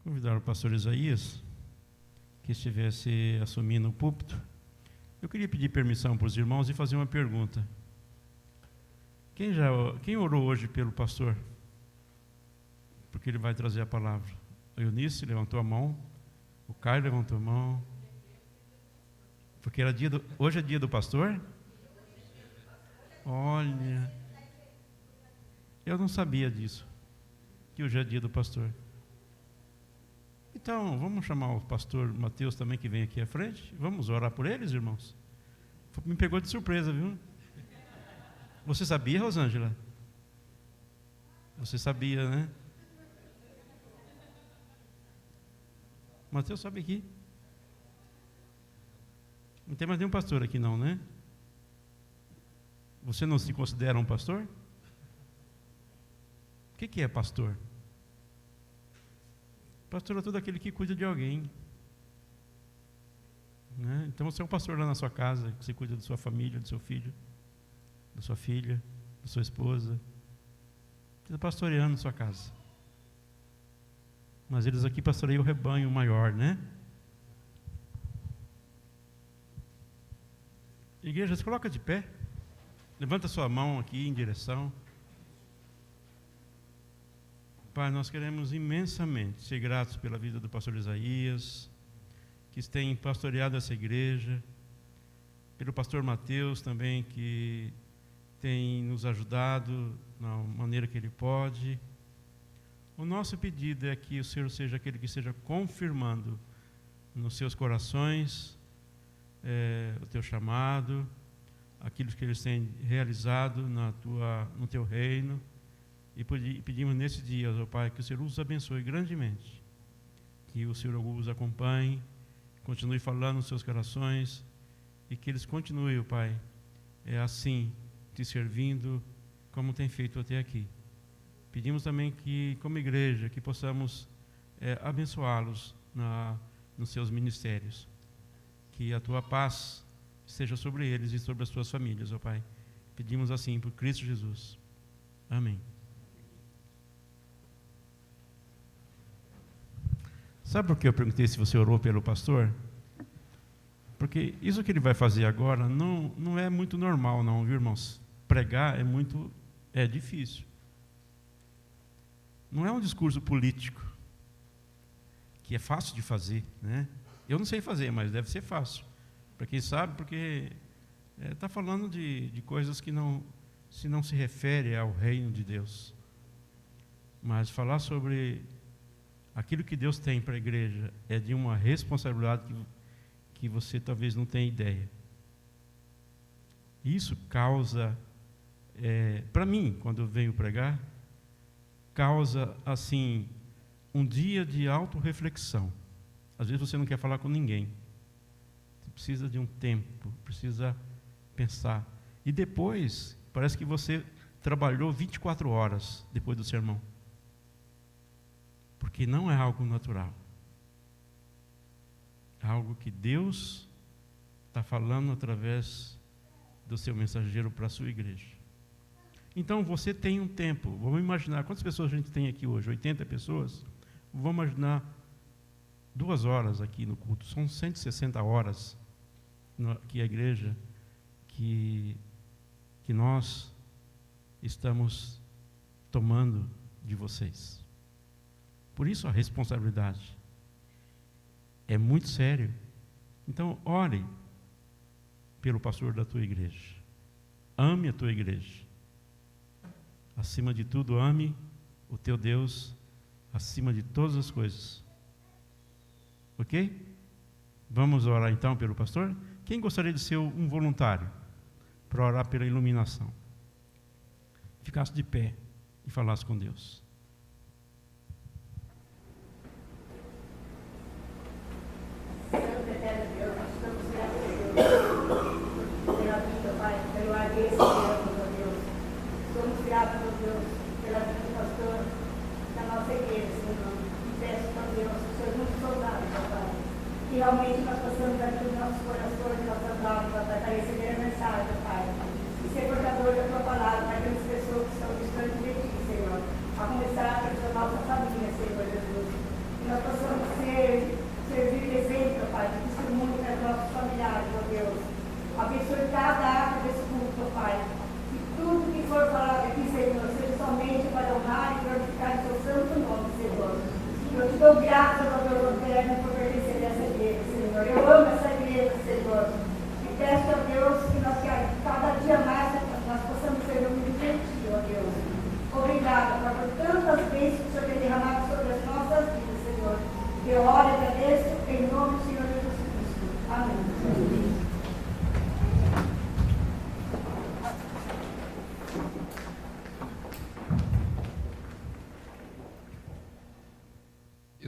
Convidar o pastor Isaías, que estivesse assumindo o púlpito. Eu queria pedir permissão para os irmãos e fazer uma pergunta. Quem orou hoje pelo pastor? Porque ele vai trazer a palavra. A Eunice levantou a mão, o Caio levantou a mão. Porque hoje é dia do pastor? Olha, eu não sabia disso, que hoje é dia do pastor. Então, vamos chamar o pastor Mateus também, que vem aqui à frente. Vamos orar por eles, irmãos? Me pegou de surpresa, viu? Você sabia, Rosângela? Você sabia, né? Mateus sobe aqui. Não tem mais nenhum pastor aqui não, né? Você não se considera um pastor? O que é pastor? Pastor é todo aquele que cuida de alguém, né? Então você é um pastor lá na sua casa, que você cuida da sua família, do seu filho, da sua filha, da sua esposa. Você está pastoreando a sua casa. Mas eles aqui pastoreiam o rebanho maior, né? Igreja, se coloca de pé. Levanta sua mão aqui em direção. Pai, nós queremos imensamente ser gratos pela vida do pastor Isaías, que tem pastoreado essa igreja, pelo pastor Mateus também, que tem nos ajudado na maneira que ele pode. O nosso pedido é que o Senhor seja aquele que esteja confirmando nos seus corações o teu chamado, aquilo que eles têm realizado no teu reino. E pedimos nesse dia, ó Pai, que o Senhor os abençoe grandemente, que o Senhor os acompanhe, continue falando nos seus corações, e que eles continuem, ó Pai, assim, te servindo, como tem feito até aqui. Pedimos também que, como igreja, que possamos abençoá-los nos seus ministérios, que a tua paz esteja sobre eles e sobre as suas famílias, ó Pai. Pedimos assim por Cristo Jesus. Amém. Sabe por que eu perguntei se você orou pelo pastor? Porque isso que ele vai fazer agora não é muito normal, não, viu, irmãos? Pregar é difícil. Não é um discurso político, que é fácil de fazer, né? Eu não sei fazer, mas deve ser fácil. Para quem sabe, porque está falando de coisas que não se refere ao reino de Deus. Mas falar sobre aquilo que Deus tem para a igreja é de uma responsabilidade que você talvez não tenha ideia. Isso causa, para mim, quando eu venho pregar, causa, assim, um dia de autorreflexão. Às vezes você não quer falar com ninguém. Você precisa de um tempo, precisa pensar. E depois, parece que você trabalhou 24 horas depois do sermão. Porque não é algo natural. É algo que Deus está falando através do seu mensageiro para a sua igreja. Então você tem um tempo. Vamos imaginar, quantas pessoas a gente tem aqui hoje? 80 pessoas? Vamos imaginar 2 horas aqui no culto. São 160 horas aqui a igreja que nós estamos tomando de vocês. Por isso a responsabilidade é muito sério. Então, ore pelo pastor da tua igreja. Ame a tua igreja. Acima de tudo, ame o teu Deus acima de todas as coisas. Ok? Vamos orar então pelo pastor? Quem gostaria de ser um voluntário para orar pela iluminação? Ficasse de pé e falasse com Deus. Somos gratos a Deus pela vida do pastor da nossa igreja, Senhor. E peço a Deus, que o Senhor nos soldados, Pai. Que realmente nós possamos abrir os nossos corações, nossas almas, para receber a mensagem, Pai. E ser portador da tua palavra para aquelas pessoas que estão distantes de ti, Senhor. A começar pela nossa família, Senhor Jesus. Que nós possamos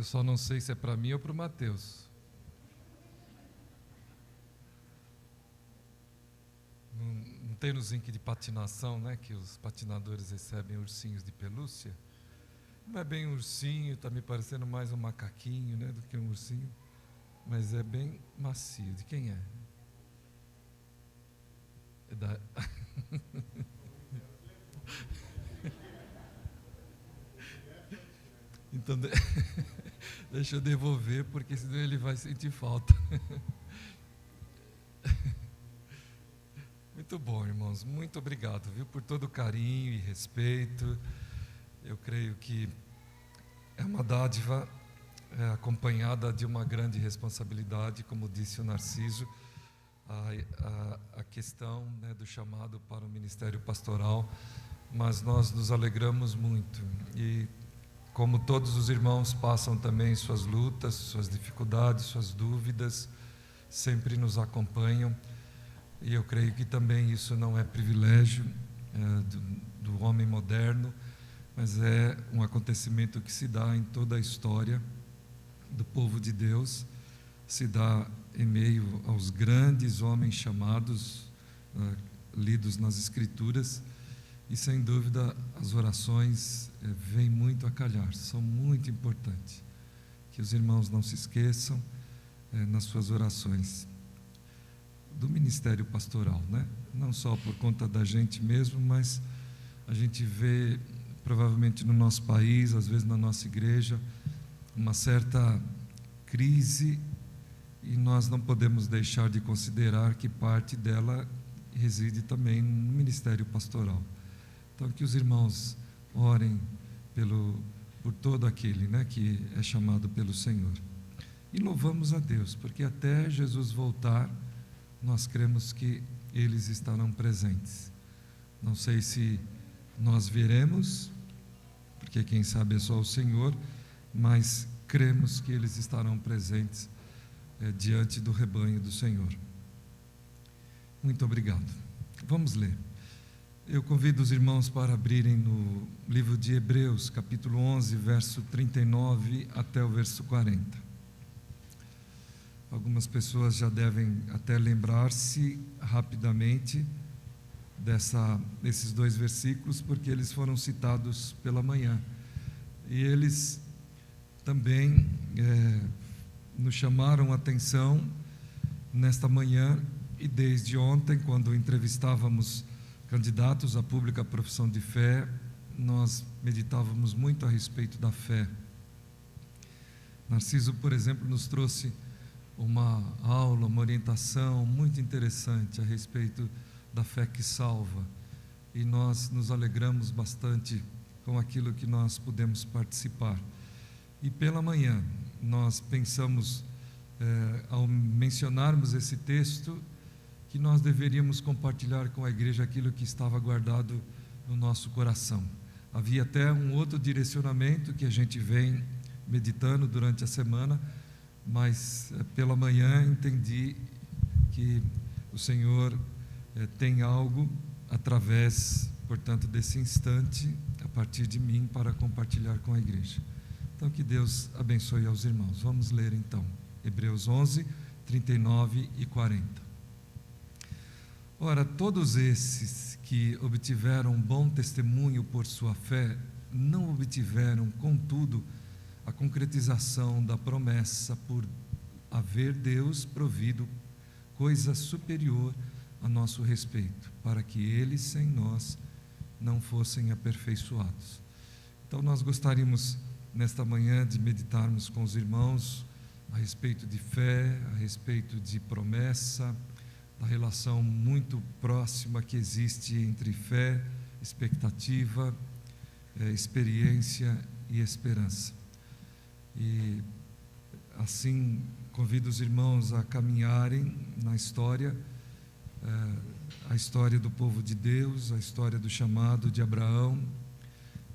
só não sei se é para mim ou para o Mateus. Não tem no Zinc de patinação, né, que os patinadores recebem ursinhos de pelúcia? Não é bem um ursinho, está me parecendo mais um macaquinho, né, do que um ursinho, mas é bem macio. De quem é? É da... Então, deixa eu devolver, porque senão ele vai sentir falta. Muito bom, irmãos. Muito obrigado, viu, por todo o carinho e respeito. Eu creio que é uma dádiva acompanhada de uma grande responsabilidade, como disse o Narciso, a questão, né, do chamado para o ministério pastoral, mas nós nos alegramos muito. E como todos os irmãos passam também suas lutas, suas dificuldades, suas dúvidas, sempre nos acompanham. E eu creio que também isso não é privilégio do homem moderno, mas é um acontecimento que se dá em toda a história do povo de Deus, se dá em meio aos grandes homens chamados, lidos nas Escrituras, e sem dúvida as orações vêm muito a calhar, são muito importantes. Que os irmãos não se esqueçam nas suas orações do ministério pastoral, né? Não só por conta da gente mesmo, mas a gente vê provavelmente no nosso país, às vezes na nossa igreja, uma certa crise, e nós não podemos deixar de considerar que parte dela reside também no ministério pastoral. Então, que os irmãos orem por todo aquele, né, que é chamado pelo Senhor. E louvamos a Deus, porque até Jesus voltar, nós cremos que eles estarão presentes. Não sei se nós veremos, porque quem sabe é só o Senhor, mas cremos que eles estarão presentes diante do rebanho do Senhor. Muito obrigado. Vamos ler. Eu convido os irmãos para abrirem no livro de Hebreus, capítulo 11, verso 39 até o verso 40. Algumas pessoas já devem até lembrar-se rapidamente desses dois versículos, porque eles foram citados pela manhã. E eles também nos chamaram a atenção nesta manhã e desde ontem, quando entrevistávamos candidatos à pública profissão de fé, nós meditávamos muito a respeito da fé. Narciso, por exemplo, nos trouxe uma aula, uma orientação muito interessante a respeito da fé que salva, e nós nos alegramos bastante com aquilo que nós pudemos participar. E pela manhã nós pensamos, ao mencionarmos esse texto, que nós deveríamos compartilhar com a igreja aquilo que estava guardado no nosso coração. Havia até um outro direcionamento que a gente vem meditando durante a semana, mas pela manhã entendi que o Senhor tem algo através, portanto, desse instante, a partir de mim, para compartilhar com a igreja. Então, que Deus abençoe aos irmãos. Vamos ler então, Hebreus 11, 39 e 40. Ora, todos esses que obtiveram bom testemunho por sua fé, não obtiveram, contudo, a concretização da promessa, por haver Deus provido coisa superior a nosso respeito, para que eles sem nós não fossem aperfeiçoados. Então nós gostaríamos nesta manhã de meditarmos com os irmãos a respeito de fé, a respeito de promessa, da relação muito próxima que existe entre fé, expectativa, experiência e esperança. E assim convido os irmãos a caminharem na história, a história do povo de Deus, a história do chamado de Abraão,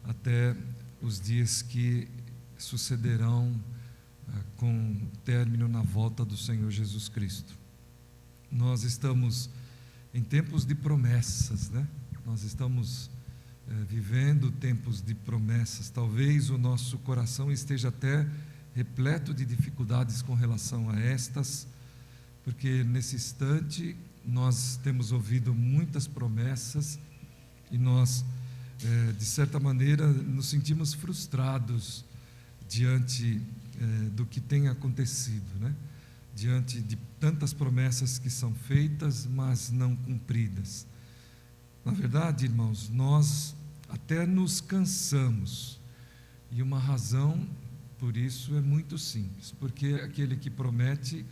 até os dias que sucederão com término na volta do Senhor Jesus Cristo. Nós estamos em tempos de promessas, né? Nós estamos vivendo tempos de promessas. Talvez o nosso coração esteja até repleto de dificuldades com relação a estas, porque nesse instante nós temos ouvido muitas promessas e nós, de certa maneira, nos sentimos frustrados diante do que tem acontecido, né? Diante de tantas promessas que são feitas, mas não cumpridas. Na verdade, irmãos, nós até nos cansamos, e uma razão por isso é muito simples, porque aquele que promete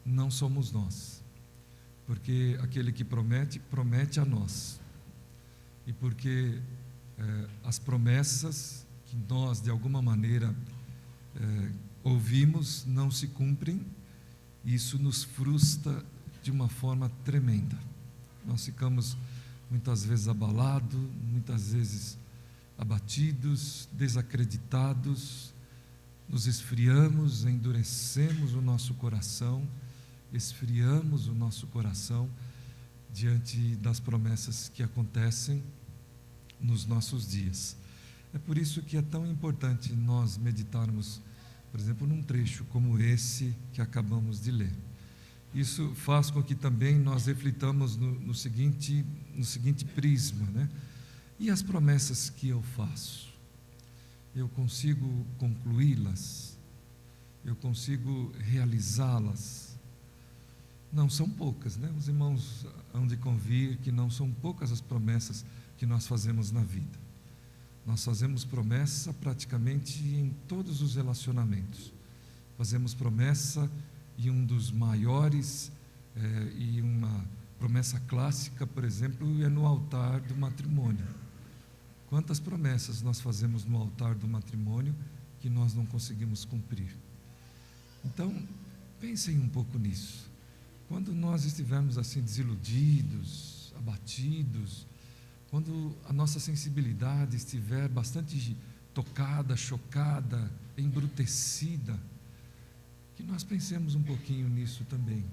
não somos nós, porque aquele que promete, promete a nós, e porque as promessas que nós de alguma maneira ouvimos não se cumprem, isso nos frustra de uma forma tremenda. Nós ficamos muitas vezes abalados, muitas vezes abatidos, desacreditados, nos esfriamos, endurecemos o nosso coração, esfriamos o nosso coração diante das promessas que acontecem nos nossos dias. É por isso que é tão importante nós meditarmos, por exemplo, num trecho como esse que acabamos de ler. Isso faz com que também nós reflitamos no seguinte prisma, né? E as promessas que eu faço? Eu consigo concluí-las? Eu consigo realizá-las? Não são poucas, né? Os irmãos hão de convir que não são poucas as promessas que nós fazemos na vida. Nós fazemos promessa praticamente em todos os relacionamentos. Fazemos promessa e um dos maiores, e uma promessa clássica, por exemplo, é no altar do matrimônio. Quantas promessas nós fazemos no altar do matrimônio que nós não conseguimos cumprir? Então, pensem um pouco nisso. Quando nós estivermos assim desiludidos, abatidos, quando a nossa sensibilidade estiver bastante tocada, chocada, embrutecida, que nós pensemos um pouquinho nisso também.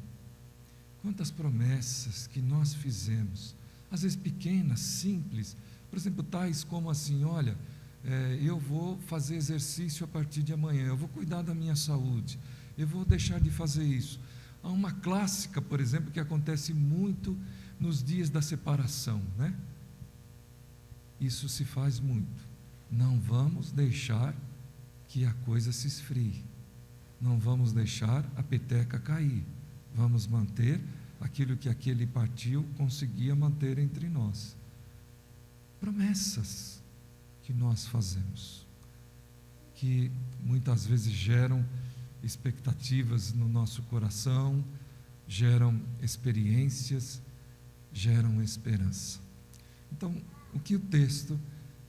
Quantas promessas que nós fizemos, às vezes pequenas, simples, por exemplo, tais como assim, olha, eu vou fazer exercício a partir de amanhã, eu vou cuidar da minha saúde, eu vou deixar de fazer isso. Há uma clássica, por exemplo, que acontece muito nos dias da separação, né? Isso se faz muito. Não vamos deixar que a coisa se esfrie. Não vamos deixar a peteca cair. Vamos manter aquilo que aquele partiu conseguia manter entre nós. Promessas que nós fazemos, que muitas vezes geram expectativas no nosso coração, geram experiências, geram esperança. Então, o que o texto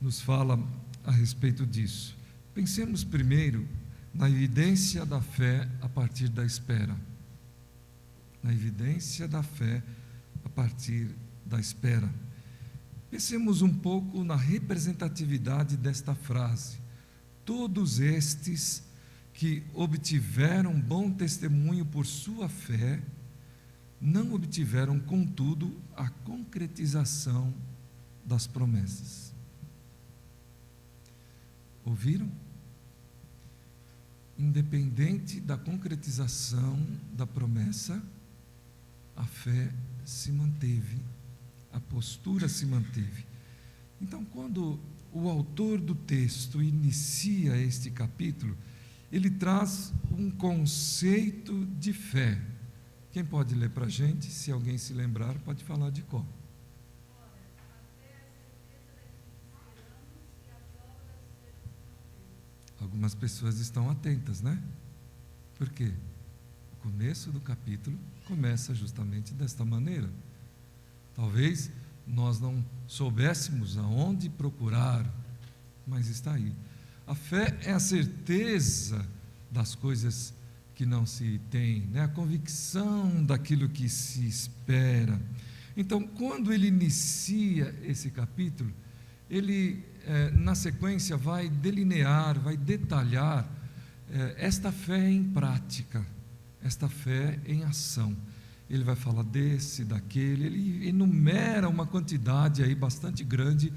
nos fala a respeito disso? Pensemos primeiro na evidência da fé a partir da espera. Na evidência da fé a partir da espera. Pensemos um pouco na representatividade desta frase. Todos estes que obtiveram bom testemunho por sua fé, não obtiveram, contudo, a concretização das promessas. Ouviram? Independente da concretização da promessa, a fé se manteve, a postura se manteve. Então, quando o autor do texto inicia este capítulo, ele traz um conceito de fé. Quem pode ler para a gente? Se alguém se lembrar, pode falar de cor. Algumas pessoas estão atentas, né? Por quê? O começo do capítulo começa justamente desta maneira. Talvez nós não soubéssemos aonde procurar, mas está aí. A fé é a certeza das coisas que não se tem, né? A convicção daquilo que se espera. Então, quando ele inicia esse capítulo, ele, na sequência, vai delinear, vai detalhar esta fé em prática, esta fé em ação. Ele vai falar desse, daquele, ele enumera uma quantidade aí bastante grande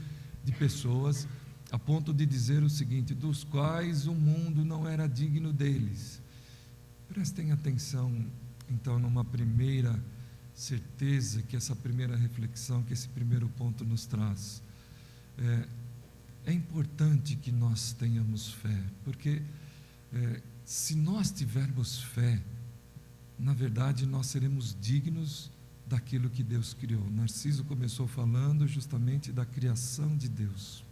de pessoas a ponto de dizer o seguinte: dos quais o mundo não era digno deles. Prestem atenção, então, numa primeira certeza que essa primeira reflexão, que esse primeiro ponto nos traz. É importante que nós tenhamos fé, porque se nós tivermos fé, na verdade nós seremos dignos daquilo que Deus criou. Narciso começou falando justamente da criação de Deus.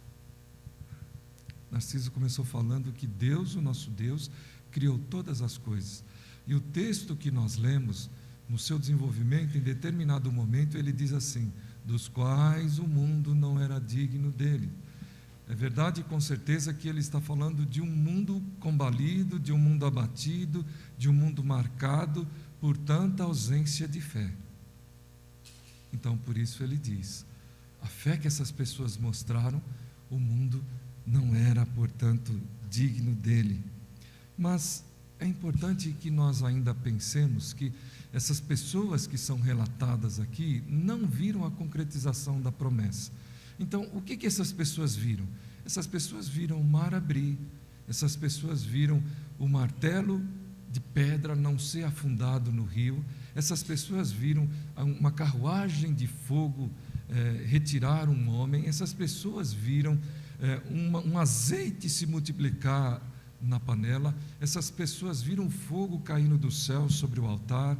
Narciso começou falando que Deus, o nosso Deus, criou todas as coisas. E o texto que nós lemos, no seu desenvolvimento, em determinado momento, ele diz assim: dos quais o mundo não era digno dele. É verdade, com certeza, que ele está falando de um mundo combalido, de um mundo abatido, de um mundo marcado por tanta ausência de fé. Então, por isso ele diz: a fé que essas pessoas mostraram, o mundo não era, portanto, digno dele. Mas é importante que nós ainda pensemos que essas pessoas que são relatadas aqui não viram a concretização da promessa. Então, o que essas pessoas viram? Essas pessoas viram o mar abrir, essas pessoas viram o martelo de pedra não ser afundado no rio, essas pessoas viram uma carruagem de fogo retirar um homem, essas pessoas viram um azeite se multiplicar na panela, essas pessoas viram fogo caindo do céu sobre o altar,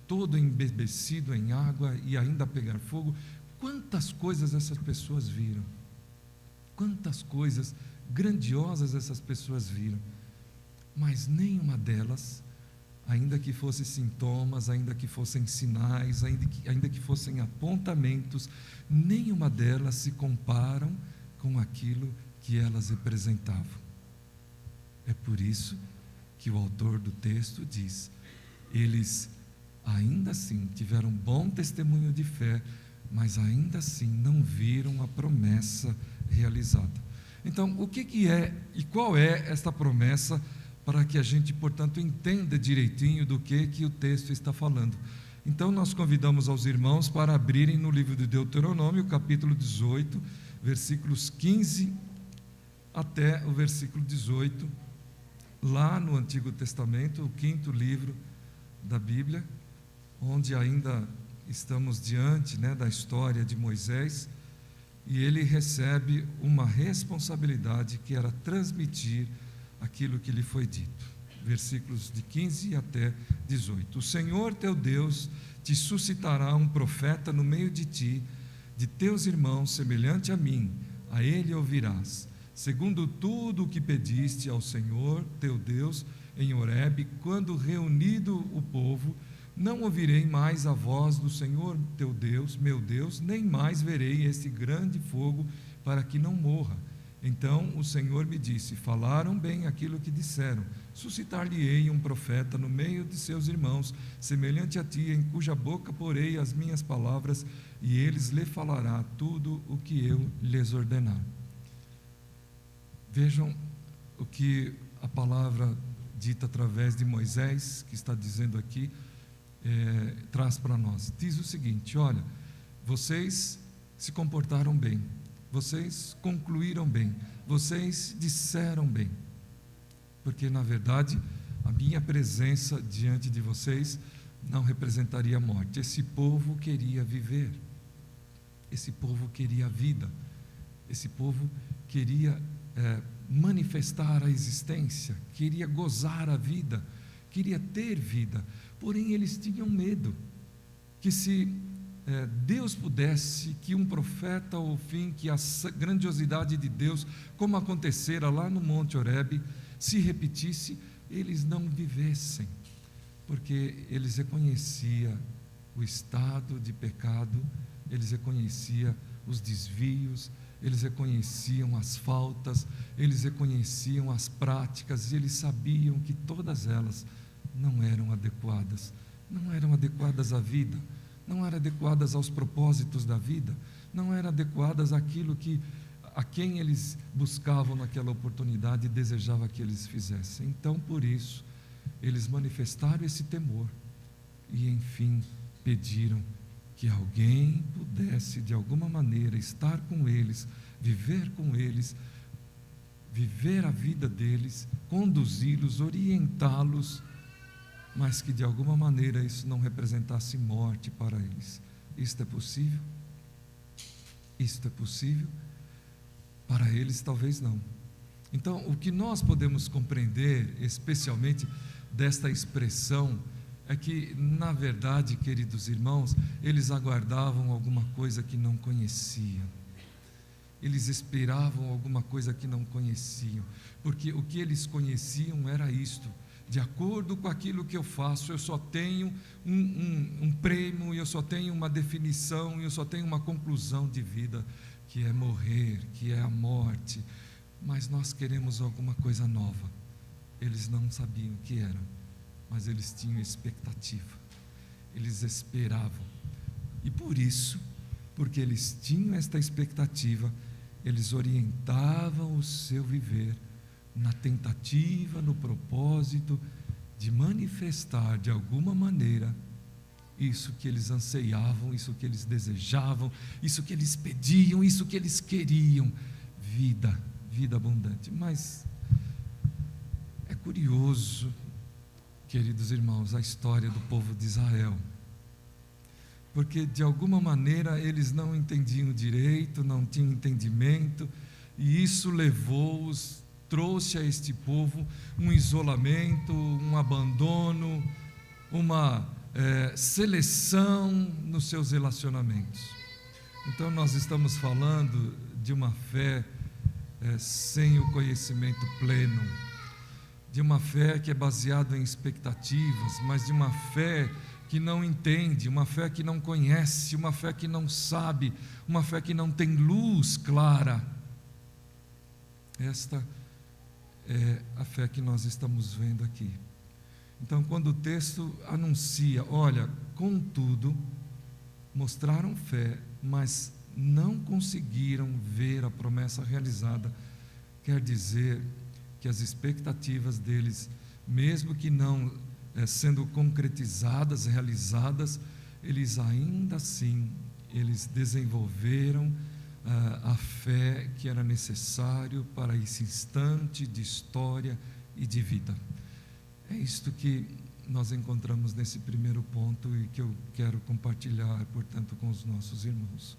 todo embebecido em água e ainda pegar fogo. Quantas coisas essas pessoas viram, quantas coisas grandiosas essas pessoas viram, mas nenhuma delas, ainda que fossem sintomas, ainda que fossem sinais, ainda que fossem apontamentos, nenhuma delas se comparam com aquilo que elas representavam. É por isso que o autor do texto diz: eles ainda assim tiveram bom testemunho de fé, mas ainda assim não viram a promessa realizada. Então, o que é e qual é esta promessa, para que a gente, portanto, entenda direitinho do que o texto está falando? Então, nós convidamos aos irmãos para abrirem no livro de Deuteronômio, capítulo 18, versículos 15 até o versículo 18, lá no Antigo Testamento, o 5º livro da Bíblia, onde ainda estamos diante da história de Moisés, e ele recebe uma responsabilidade que era transmitir aquilo que lhe foi dito. Versículos de 15 até 18. O Senhor teu Deus te suscitará um profeta no meio de ti, de teus irmãos, semelhante a mim, a ele ouvirás, segundo tudo o que pediste ao Senhor teu Deus em Horebe, quando reunido o povo. Não ouvirei mais a voz do Senhor teu Deus, meu Deus, nem mais verei este grande fogo, para que não morra. Então o Senhor me disse: falaram bem aquilo que disseram, suscitar-lhe-ei um profeta no meio de seus irmãos, semelhante a ti, em cuja boca porei as minhas palavras, e eles lhe falará tudo o que eu lhes ordenar. Vejam o que a palavra dita através de Moisés, que está dizendo aqui, traz para nós. Diz o seguinte: olha, vocês se comportaram bem, vocês concluíram bem, vocês disseram bem, porque na verdade a minha presença diante de vocês não representaria morte. Esse povo queria viver, esse povo queria vida, esse povo queria manifestar a existência, queria gozar a vida, queria ter vida. Porém, eles tinham medo que, se Deus pudesse, que um profeta, ou fim, que a grandiosidade de Deus, como acontecera lá no Monte Horebe, se repetisse, eles não vivessem, porque eles reconheciam o estado de pecado, eles reconheciam os desvios, eles reconheciam as faltas, eles reconheciam as práticas, e eles sabiam que todas elas não eram adequadas à vida, não eram adequadas aos propósitos da vida, não eram adequadas àquilo a quem eles buscavam naquela oportunidade e desejavam que eles fizessem. Então, por isso, eles manifestaram esse temor e, enfim, pediram que alguém pudesse, de alguma maneira, estar com eles, viver com eles, viver a vida deles, conduzi-los, orientá-los, mas que de alguma maneira isso não representasse morte para eles. Isto é possível? Isto é possível? Para eles talvez não. Então, o que nós podemos compreender, especialmente desta expressão, é que, na verdade, queridos irmãos, eles aguardavam alguma coisa que não conheciam. Eles esperavam alguma coisa que não conheciam, porque o que eles conheciam era isto: de acordo com aquilo que eu faço, eu só tenho um prêmio, eu só tenho uma definição, eu só tenho uma conclusão de vida, que é morrer, que é a morte. Mas nós queremos alguma coisa nova. Eles não sabiam o que era, mas eles tinham expectativa, eles esperavam, e por isso, porque eles tinham esta expectativa, eles orientavam o seu viver na tentativa, no propósito de manifestar de alguma maneira isso que eles anseiavam, isso que eles desejavam, isso que eles pediam, isso que eles queriam: vida abundante. Mas é curioso, queridos irmãos, a história do povo de Israel, porque de alguma maneira eles não entendiam direito, não tinham entendimento, e isso levou-os, trouxe a este povo um isolamento, um abandono, uma seleção nos seus relacionamentos. Então nós estamos falando de uma fé sem o conhecimento pleno, de uma fé que é baseada em expectativas, mas de uma fé que não entende, uma fé que não conhece, uma fé que não sabe, uma fé que não tem luz clara. Esta é a fé que nós estamos vendo aqui. Então, quando o texto anuncia, olha, contudo, mostraram fé, mas não conseguiram ver a promessa realizada, quer dizer que as expectativas deles, mesmo que não sendo concretizadas, realizadas, eles ainda assim, eles desenvolveram a fé que era necessário para esse instante de história e de vida. É isto que nós encontramos nesse primeiro ponto e que eu quero compartilhar, portanto, com os nossos irmãos.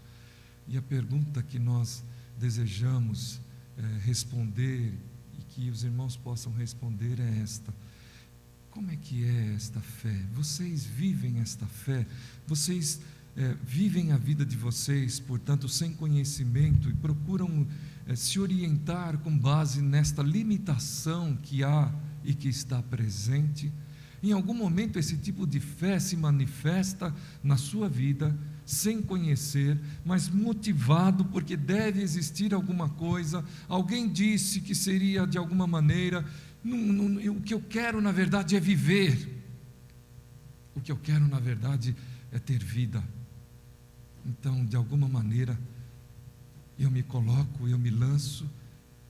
E a pergunta que nós desejamos responder, e que os irmãos possam responder, é esta: como é que é esta fé? Vocês vivem esta fé? Vocês vivem a vida de vocês, portanto, sem conhecimento, e procuram se orientar com base nesta limitação que há e que está presente? Em algum momento esse tipo de fé se manifesta na sua vida, sem conhecer, mas motivado porque deve existir alguma coisa, alguém disse que seria de alguma maneira. O que eu quero na verdade é viver, o que eu quero na verdade é ter vida. Então, de alguma maneira, eu me coloco, eu me lanço,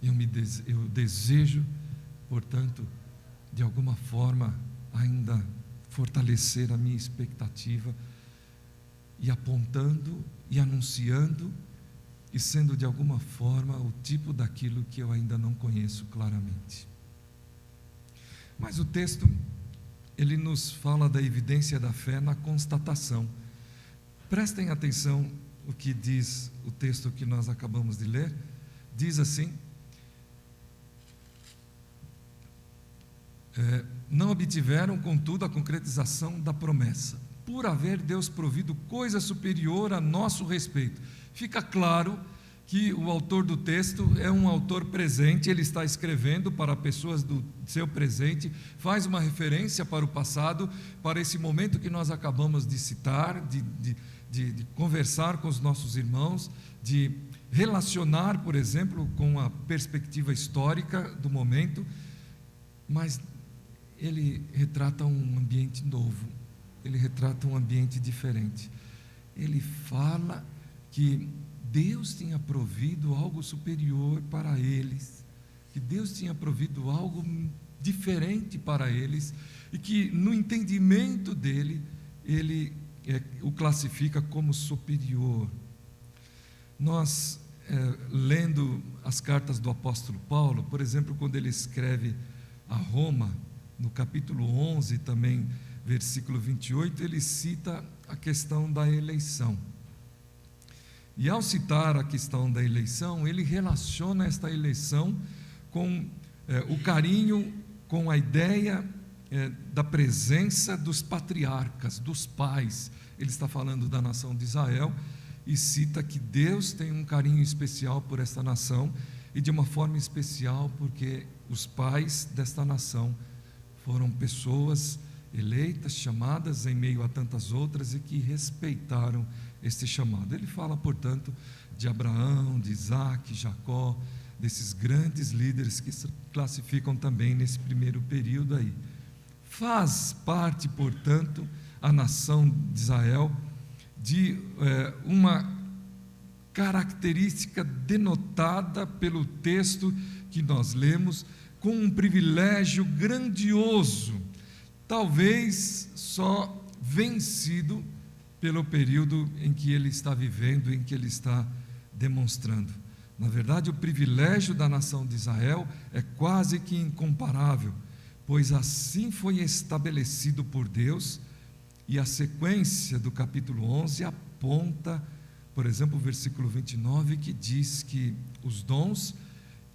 eu desejo, portanto, de alguma forma, ainda fortalecer a minha expectativa, e apontando e anunciando, e sendo de alguma forma o tipo daquilo que eu ainda não conheço claramente. Mas o texto, ele nos fala da evidência da fé na constatação. Prestem atenção o que diz o texto que nós acabamos de ler. Diz assim: não obtiveram, contudo, a concretização da promessa, por haver Deus provido coisa superior a nosso respeito. Fica claro que o autor do texto é um autor presente, ele está escrevendo para pessoas do seu presente, faz uma referência para o passado, para esse momento que nós acabamos de citar, de conversar com os nossos irmãos, de relacionar, por exemplo, com a perspectiva histórica do momento, mas ele retrata um ambiente novo, ele retrata um ambiente diferente. Ele fala que Deus tinha provido algo superior para eles, que Deus tinha provido algo diferente para eles, e que no entendimento dele, ele o classifica como superior. Nós lendo as cartas do apóstolo Paulo, por exemplo, quando ele escreve a Roma, no capítulo 11, também versículo 28, ele cita a questão da eleição. E ao citar a questão da eleição, ele relaciona esta eleição com o carinho, com a ideia da presença dos patriarcas, dos pais. Ele está falando da nação de Israel e cita que Deus tem um carinho especial por esta nação, e de uma forma especial porque os pais desta nação foram pessoas eleitas, chamadas em meio a tantas outras, e que respeitaram este chamado. Ele fala, portanto, de Abraão, de Isaac, Jacó, desses grandes líderes que se classificam também nesse primeiro período aí. Faz parte, portanto, a nação de Israel de uma característica denotada pelo texto que nós lemos, com um privilégio grandioso, talvez só vencido pelo período em que ele está vivendo, em que ele está demonstrando. Na verdade, o privilégio da nação de Israel é quase que incomparável, pois assim foi estabelecido por Deus, e a sequência do capítulo 11 aponta, por exemplo, o versículo 29, que diz que os dons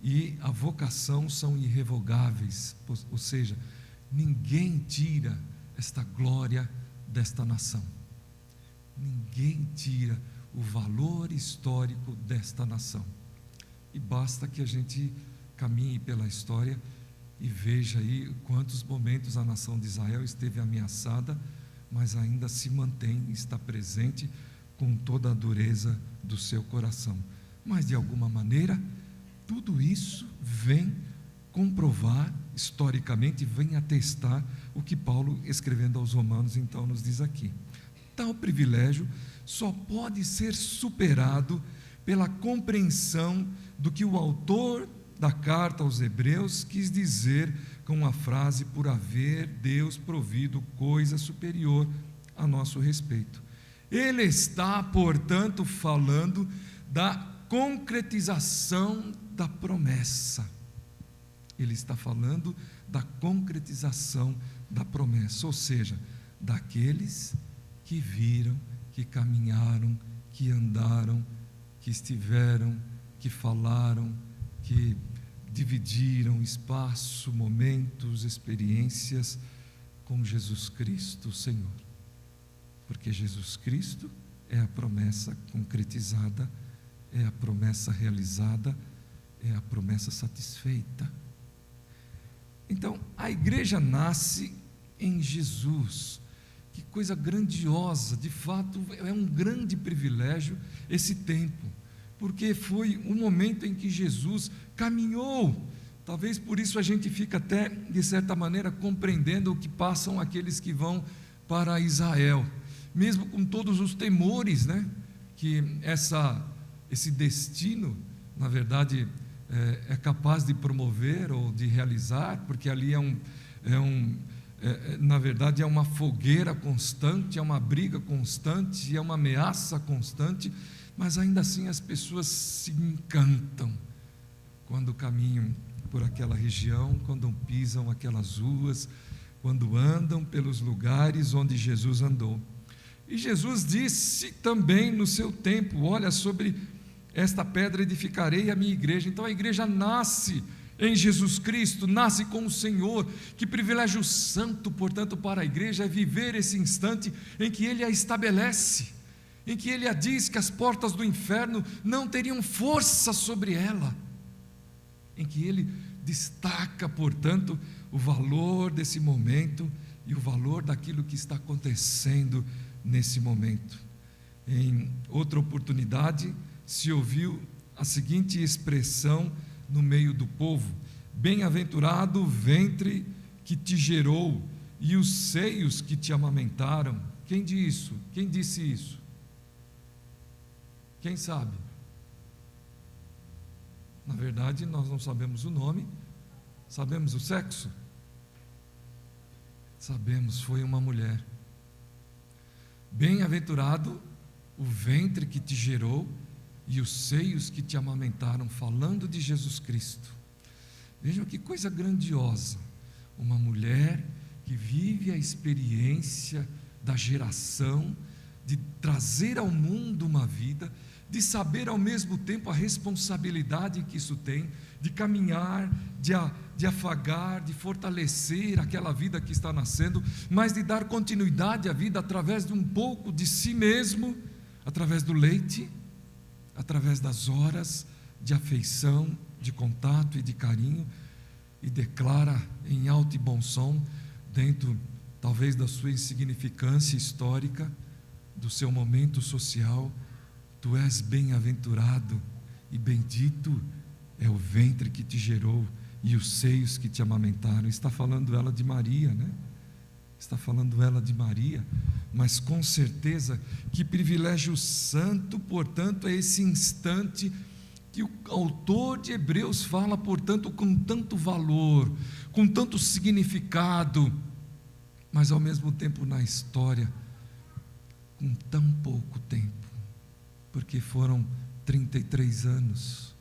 e a vocação são irrevogáveis, ou seja, ninguém tira esta glória desta nação. Ninguém tira o valor histórico desta nação. E basta que a gente caminhe pela história e veja aí quantos momentos a nação de Israel esteve ameaçada, mas ainda se mantém, está presente com toda a dureza do seu coração. Mas de alguma maneira, tudo isso vem comprovar historicamente, vem atestar o que Paulo, escrevendo aos Romanos, então nos diz aqui. Tal privilégio só pode ser superado pela compreensão do que o autor da carta aos Hebreus quis dizer com a frase: por haver Deus provido coisa superior a nosso respeito. Ele está, portanto, falando da concretização da promessa. Ele está falando da concretização da promessa, ou seja, daqueles que viram, que caminharam, que andaram, que estiveram, que falaram, que dividiram espaço, momentos, experiências com Jesus Cristo, o Senhor. Porque Jesus Cristo é a promessa concretizada, é a promessa realizada, é a promessa satisfeita. Então, a igreja nasce em Jesus. Que coisa grandiosa, de fato, é um grande privilégio esse tempo, porque foi um momento em que Jesus caminhou. Talvez por isso a gente fica até, de certa maneira, compreendendo o que passam aqueles que vão para Israel, mesmo com todos os temores, né, que esse destino, na verdade, é capaz de promover ou de realizar, porque ali na verdade é uma fogueira constante, é uma briga constante, é uma ameaça constante, mas ainda assim as pessoas se encantam quando caminham por aquela região, quando pisam aquelas ruas, quando andam pelos lugares onde Jesus andou. E Jesus disse também no seu tempo: olha, sobre esta pedra edificarei a minha igreja. Então a igreja nasce em Jesus Cristo, nasce com o Senhor. Que privilégio santo, portanto, para a igreja é viver esse instante em que Ele a estabelece, em que Ele a diz que as portas do inferno não teriam força sobre ela, em que Ele destaca, portanto, o valor desse momento e o valor daquilo que está acontecendo nesse momento. Em outra oportunidade, se ouviu a seguinte expressão no meio do povo: bem-aventurado o ventre que te gerou e os seios que te amamentaram. Quem disse isso? Quem disse isso? Quem sabe? Na verdade, nós não sabemos o nome. Sabemos o sexo? Sabemos, foi uma mulher. Bem-aventurado o ventre que te gerou e os seios que te amamentaram, falando de Jesus Cristo. Vejam que coisa grandiosa, uma mulher que vive a experiência da geração, de trazer ao mundo uma vida, de saber ao mesmo tempo a responsabilidade que isso tem, de caminhar, de afagar, de fortalecer aquela vida que está nascendo, mas de dar continuidade à vida através de um pouco de si mesmo, através do leite, através das horas de afeição, de contato e de carinho, e declara em alto e bom som, dentro talvez da sua insignificância histórica, do seu momento social: tu és bem-aventurado e bendito é o ventre que te gerou e os seios que te amamentaram. Está falando ela de Maria, né? Está falando ela de Maria, mas com certeza que privilégio santo, portanto, é esse instante que o autor de Hebreus fala, portanto, com tanto valor, com tanto significado, mas ao mesmo tempo na história, com tão pouco tempo, porque foram 33 anos,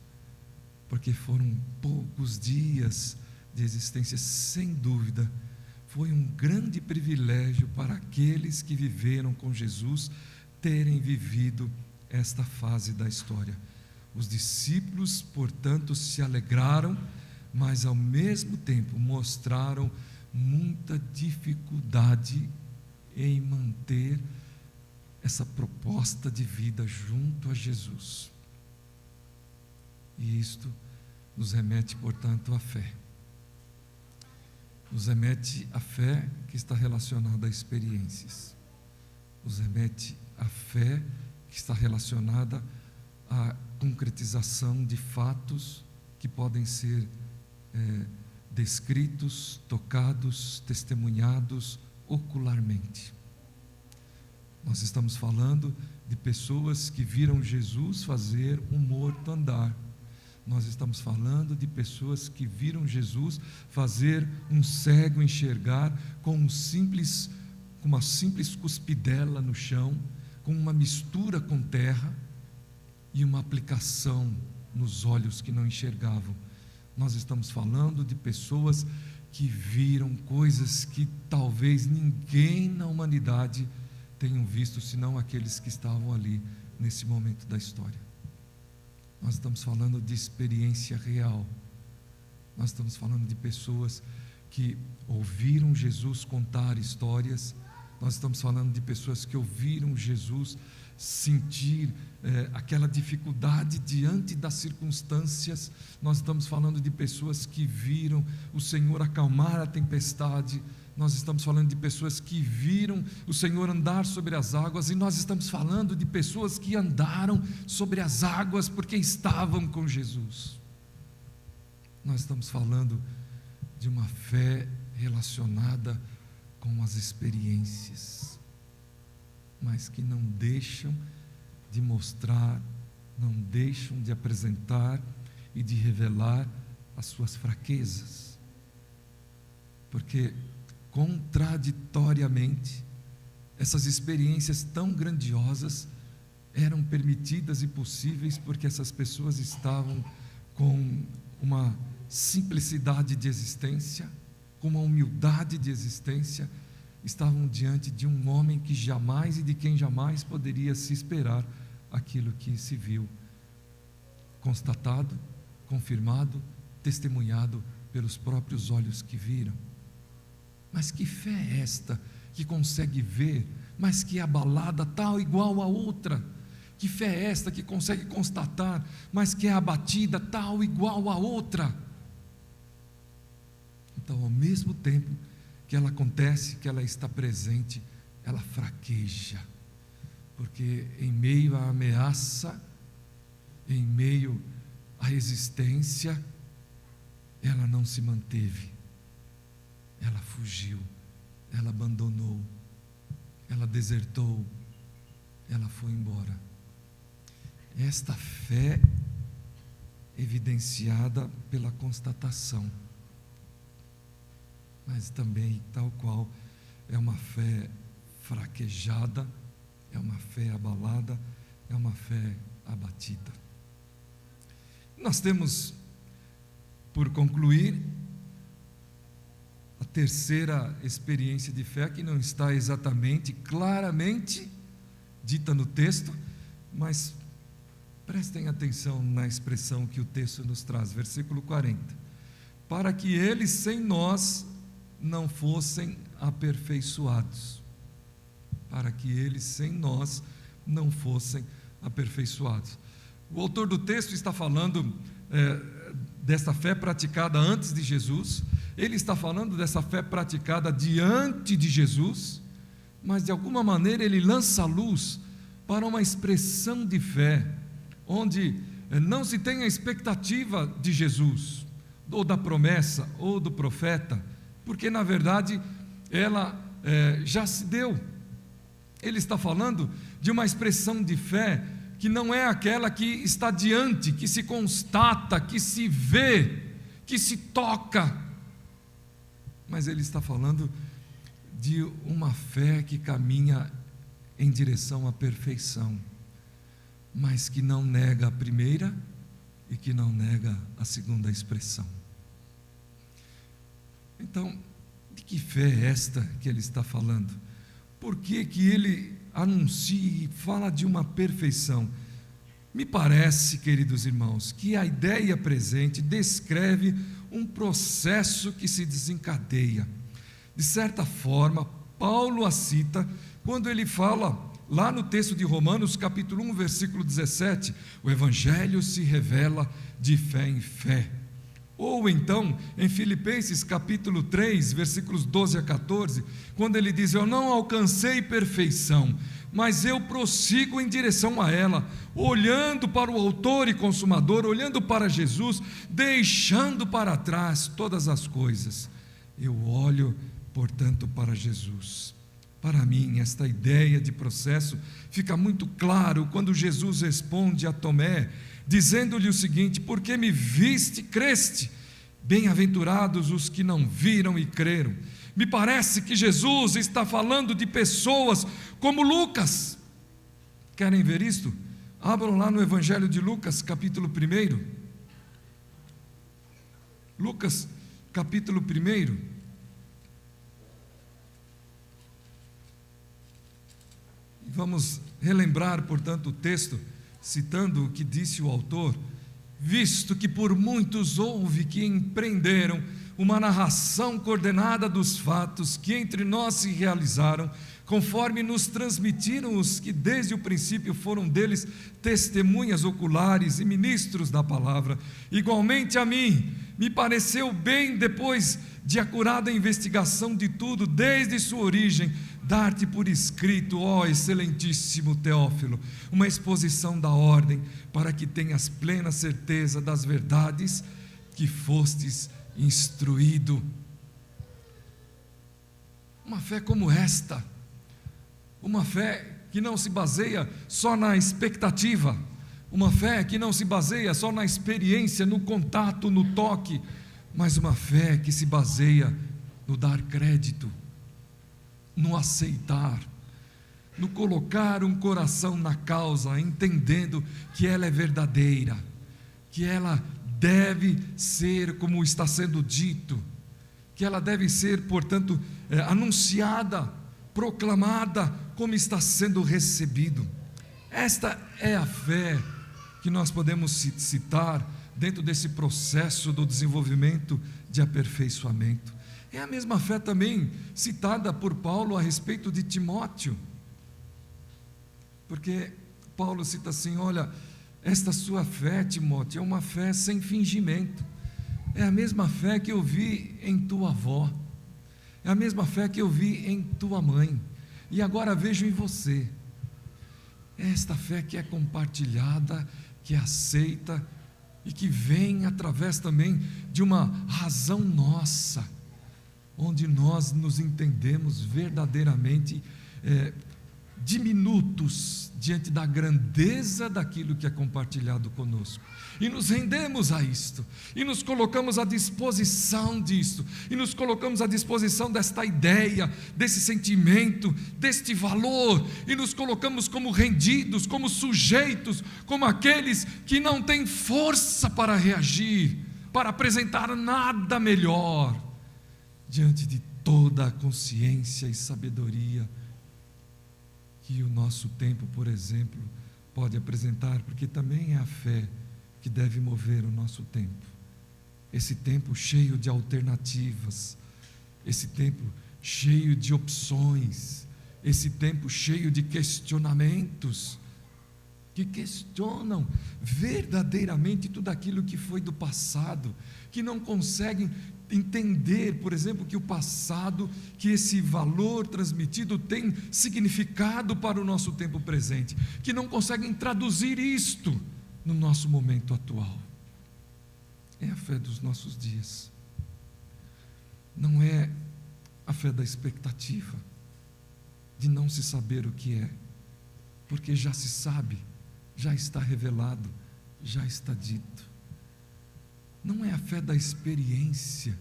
porque foram poucos dias de existência. Sem dúvida, foi um grande privilégio para aqueles que viveram com Jesus terem vivido esta fase da história. Os discípulos, portanto, se alegraram, mas ao mesmo tempo mostraram muita dificuldade em manter essa proposta de vida junto a Jesus. E isto nos remete, portanto, à fé. Nos remete à fé que está relacionada a experiências. Nos remete à fé que está relacionada à concretização de fatos que podem ser descritos, tocados, testemunhados ocularmente. Nós estamos falando de pessoas que viram Jesus fazer um morto andar. Nós estamos falando de pessoas que viram Jesus fazer um cego enxergar com uma simples cuspidela no chão, com uma mistura com terra e uma aplicação nos olhos que não enxergavam. Nós estamos falando de pessoas que viram coisas que talvez ninguém na humanidade tenham visto, senão aqueles que estavam ali nesse momento da história. Nós estamos falando de experiência real. Nós estamos falando de pessoas que ouviram Jesus contar histórias. Nós estamos falando de pessoas que ouviram Jesus sentir aquela dificuldade diante das circunstâncias. Nós estamos falando de pessoas que viram o Senhor acalmar a tempestade. Nós estamos falando de pessoas que viram o Senhor andar sobre as águas, e nós estamos falando de pessoas que andaram sobre as águas porque estavam com Jesus. Nós estamos falando de uma fé relacionada com as experiências, mas que não deixam de mostrar, não deixam de apresentar e de revelar as suas fraquezas, porque contraditoriamente, essas experiências tão grandiosas eram permitidas e possíveis porque essas pessoas estavam com uma simplicidade de existência, com uma humildade de existência, estavam diante de um homem que jamais e de quem jamais poderia se esperar aquilo que se viu, constatado, confirmado, testemunhado pelos próprios olhos que viram. Mas que fé é esta que consegue ver, mas que é abalada tal igual a outra? Que fé é esta que consegue constatar, mas que é abatida tal igual a outra? Então, ao mesmo tempo que ela acontece, que ela está presente, ela fraqueja, porque em meio à ameaça, em meio à resistência, ela não se manteve. Ela fugiu, ela abandonou, ela desertou, ela foi embora. Esta fé evidenciada pela constatação, mas também, tal qual, é uma fé fraquejada, é uma fé abalada, é uma fé abatida. Nós temos, por concluir, a terceira experiência de fé, que não está exatamente, claramente dita no texto, mas prestem atenção na expressão que o texto nos traz, versículo 40. Para que eles sem nós não fossem aperfeiçoados. Para que eles sem nós não fossem aperfeiçoados. O autor do texto está falando dessa fé praticada antes de Jesus, ele está falando dessa fé praticada diante de Jesus, mas de alguma maneira ele lança a luz para uma expressão de fé, onde não se tem a expectativa de Jesus, ou da promessa, ou do profeta, porque na verdade ela já se deu. Ele está falando de uma expressão de fé que não é aquela que está diante, que se constata, que se vê, que se toca, mas ele está falando de uma fé que caminha em direção à perfeição, mas que não nega a primeira e que não nega a segunda expressão. Então, de que fé é esta que ele está falando? Por que que ele anuncia e fala de uma perfeição? Me parece, queridos irmãos, que a ideia presente descreve um processo que se desencadeia. De certa forma, Paulo a cita quando ele fala lá no texto de Romanos, capítulo 1, versículo 17, o Evangelho se revela de fé em fé. Ou então, em Filipenses capítulo 3, versículos 12 a 14, quando ele diz: eu não alcancei perfeição, mas eu prossigo em direção a ela, olhando para o autor e consumador, olhando para Jesus, deixando para trás todas as coisas. Eu olho, portanto, para Jesus. Para mim, esta ideia de processo fica muito claro quando Jesus responde a Tomé, dizendo-lhe o seguinte: porque me viste, creste, bem-aventurados os que não viram e creram. Me parece que Jesus está falando de pessoas como Lucas. Querem ver isto? Abram lá no Evangelho de Lucas, capítulo 1. Lucas, capítulo 1. Vamos relembrar, portanto, o texto, citando o que disse o autor: visto que por muitos houve que empreenderam uma narração coordenada dos fatos que entre nós se realizaram, conforme nos transmitiram os que desde o princípio foram deles testemunhas oculares e ministros da palavra, igualmente a mim me pareceu bem, depois de acurada investigação de tudo, desde sua origem, dar-te por escrito, ó excelentíssimo Teófilo, uma exposição da ordem, para que tenhas plena certeza das verdades que fostes instruído. Uma fé como esta, uma fé que não se baseia só na expectativa, uma fé que não se baseia só na experiência, no contato, no toque, mas uma fé que se baseia no dar crédito, no aceitar, no colocar um coração na causa, entendendo que ela é verdadeira, que ela deve ser como está sendo dito, que ela deve ser, portanto, anunciada, proclamada, como está sendo recebido. Esta é a fé que nós podemos citar dentro desse processo do desenvolvimento de aperfeiçoamento. É a mesma fé também citada por Paulo a respeito de Timóteo, porque Paulo cita assim: olha, esta sua fé, Timóteo, é uma fé sem fingimento, é a mesma fé que eu vi em tua avó, é a mesma fé que eu vi em tua mãe, e agora vejo em você. É esta fé que é compartilhada, que é aceita, e que vem através também de uma razão nossa, onde nós nos entendemos verdadeiramente diminutos diante da grandeza daquilo que é compartilhado conosco, e nos rendemos a isto, e nos colocamos à disposição disto, e nos colocamos à disposição desta ideia, desse sentimento, deste valor, e nos colocamos como rendidos, como sujeitos, como aqueles que não têm força para reagir, para apresentar nada melhor, diante de toda a consciência e sabedoria que o nosso tempo, por exemplo, pode apresentar, porque também é a fé que deve mover o nosso tempo. Esse tempo cheio de alternativas, esse tempo cheio de opções, esse tempo cheio de questionamentos, que questionam verdadeiramente tudo aquilo que foi do passado, que não conseguem entender, por exemplo, que o passado, que esse valor transmitido tem significado para o nosso tempo presente, que não conseguem traduzir isto no nosso momento atual. É a fé dos nossos dias, não é a fé da expectativa, de não se saber o que é, porque já se sabe, já está revelado, já está dito. Não é a fé da experiência,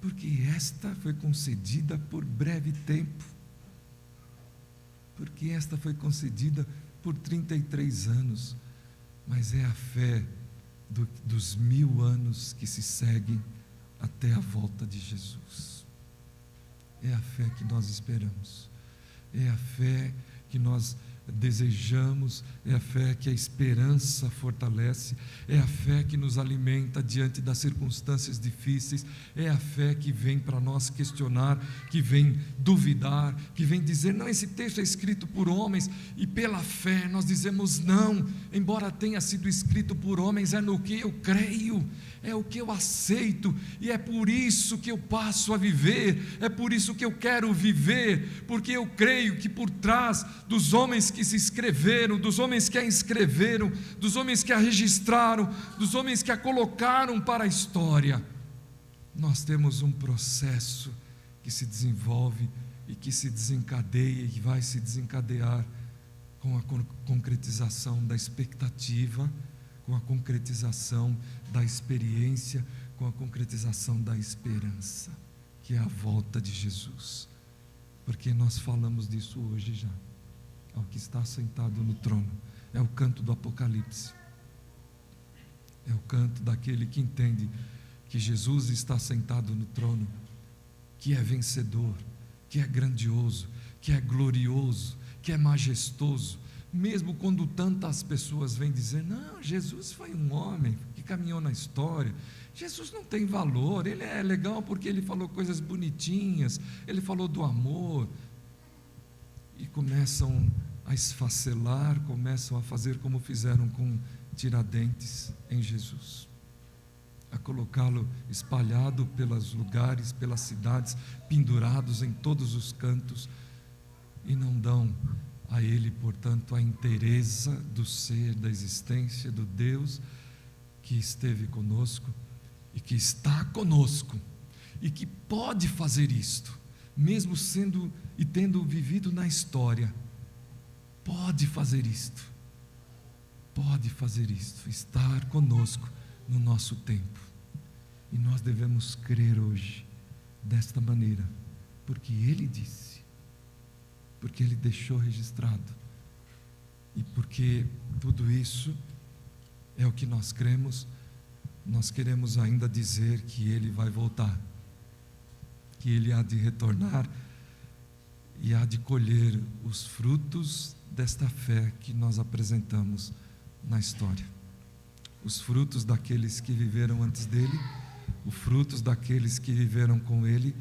porque esta foi concedida por breve tempo, porque esta foi concedida por 33 anos, mas é a fé dos 1000 anos que se seguem até a volta de Jesus. É a fé que nós esperamos, é a fé que nós desejamos, é a fé que a esperança fortalece, é a fé que nos alimenta diante das circunstâncias difíceis, é a fé que vem para nós questionar, que vem duvidar, que vem dizer, não, esse texto é escrito por homens, e pela fé nós dizemos, não, embora tenha sido escrito por homens, é no que eu creio, é o que eu aceito, e é por isso que eu passo a viver, é por isso que eu quero viver, porque eu creio que por trás dos homens que se escreveram, dos homens que a escreveram, dos homens que a registraram, dos homens que a colocaram para a história, nós temos um processo que se desenvolve e que se desencadeia e vai se desencadear com a concretização da expectativa, com a concretização da experiência, com a concretização da esperança, que é a volta de Jesus, porque nós falamos disso hoje já. Ao que está sentado no trono, é o canto do Apocalipse, é o canto daquele que entende que Jesus está sentado no trono, que é vencedor, que é grandioso, que é glorioso, que é majestoso, mesmo quando tantas pessoas vêm dizer, não, Jesus foi um homem que caminhou na história, Jesus não tem valor, ele é legal porque ele falou coisas bonitinhas, ele falou do amor, e começam a esfacelar, começam a fazer como fizeram com Tiradentes em Jesus, a colocá-lo espalhado pelos lugares, pelas cidades, pendurados em todos os cantos, e não dão a ele, portanto, a inteireza do ser, da existência, do Deus que esteve conosco e que está conosco e que pode fazer isto, mesmo sendo e tendo vivido na história, pode fazer isto, estar conosco no nosso tempo, e nós devemos crer hoje desta maneira, porque Ele disse, porque Ele deixou registrado, e porque tudo isso é o que nós cremos. Nós queremos ainda dizer que Ele vai voltar, que Ele há de retornar e há de colher os frutos desta fé que nós apresentamos na história, os frutos daqueles que viveram antes dele, os frutos daqueles que viveram com ele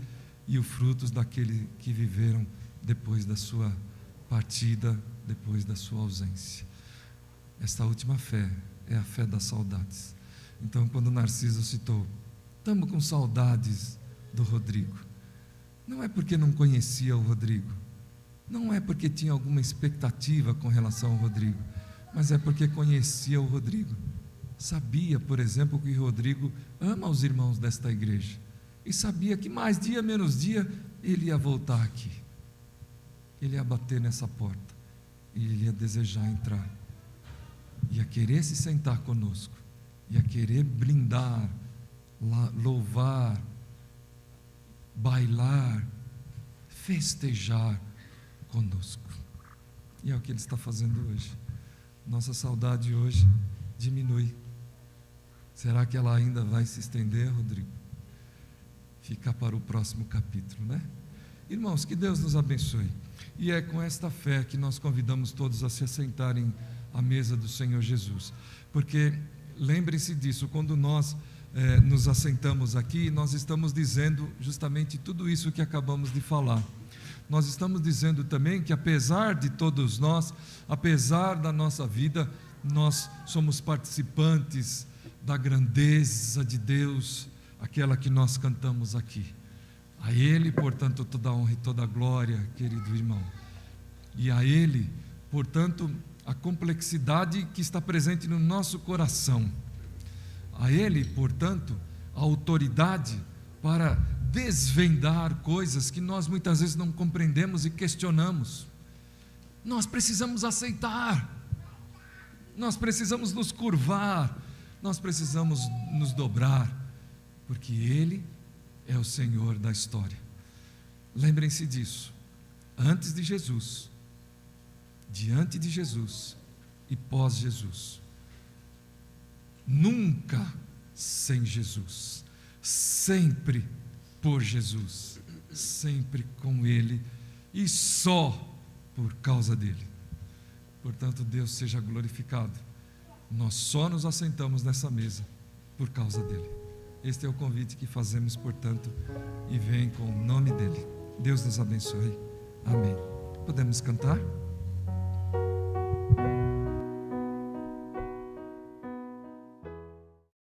e os frutos daqueles que viveram depois da sua partida, depois da sua ausência. Esta última fé é a fé das saudades. Então, quando Narciso citou, estamos com saudades do Rodrigo, não é porque não conhecia o Rodrigo, não é porque tinha alguma expectativa com relação ao Rodrigo, mas é porque conhecia o Rodrigo, sabia, por exemplo, que o Rodrigo ama os irmãos desta igreja, e sabia que mais dia menos dia ele ia voltar aqui, Ele ia bater nessa porta e Ele ia desejar entrar, ia querer se sentar conosco, ia querer brindar, louvar, bailar, festejar conosco. E é o que Ele está fazendo hoje. Nossa saudade hoje diminui. Será que ela ainda vai se estender, Rodrigo? Fica para o próximo capítulo, né? Irmãos, que Deus nos abençoe. E é com esta fé que nós convidamos todos a se assentarem à mesa do Senhor Jesus. Porque lembrem-se disso, quando nós nos assentamos aqui, nós estamos dizendo justamente tudo isso que acabamos de falar. Nós estamos dizendo também que apesar de todos nós, apesar da nossa vida, nós somos participantes da grandeza de Deus, aquela que nós cantamos aqui. A Ele, portanto, toda a honra e toda a glória, querido irmão. E a Ele, portanto, a complexidade que está presente no nosso coração. A Ele, portanto, a autoridade para desvendar coisas que nós muitas vezes não compreendemos e questionamos. Nós precisamos aceitar, nós precisamos nos curvar, nós precisamos nos dobrar, porque Ele é o Senhor da história. Lembrem-se disso, antes de Jesus, diante de Jesus e pós-Jesus. Nunca sem Jesus, sempre por Jesus, sempre com Ele e só por causa dEle. Portanto, Deus seja glorificado. Nós só nos assentamos nessa mesa por causa dEle. Este é o convite que fazemos, portanto, e vem com o nome dEle. Deus nos abençoe. Amém. Podemos cantar?